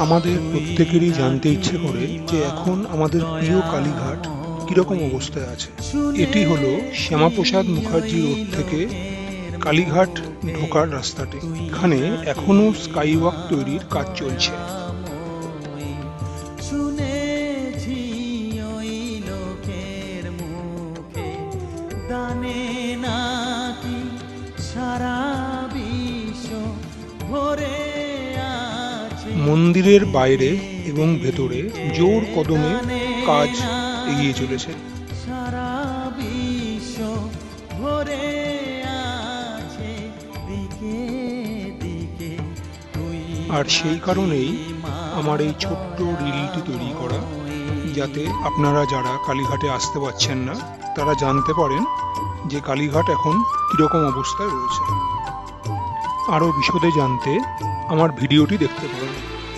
আমাদের প্রত্যেকেরই জানতে ইচ্ছে করে যে এখন আমাদের প্রিয় কালীঘাট কিরকম অবস্থায় আছে। এটি হলো শ্যামাপ্রসাদ মুখার্জি রোড থেকে কালীঘাট ঢোকার রাস্তাটি। এখানে এখনো স্কাইওয়াক তৈরির কাজ চলছে। শুনেছি ওই লোকের মুখে দানে নাকি সারা বিশ্ব ভরে আছে। মন্দিরের বাইরে এবং ভেতরে জোর কদমে কাজ এগিয়ে চলেছে। সারা বিশ্ব ভরে আছে দিকে দিকে। আর সেই কারণেই আমার এই ছোট্ট রিলটি তৈরি করা, যাতে আপনারা যারা কালীঘাটে আসতে পারছেন না তারা জানতে পারেন যে কালীঘাট এখন কিরকম অবস্থায় রয়েছে। আরও বিশদে জানতে আমার ভিডিওটি দেখতে পারেন।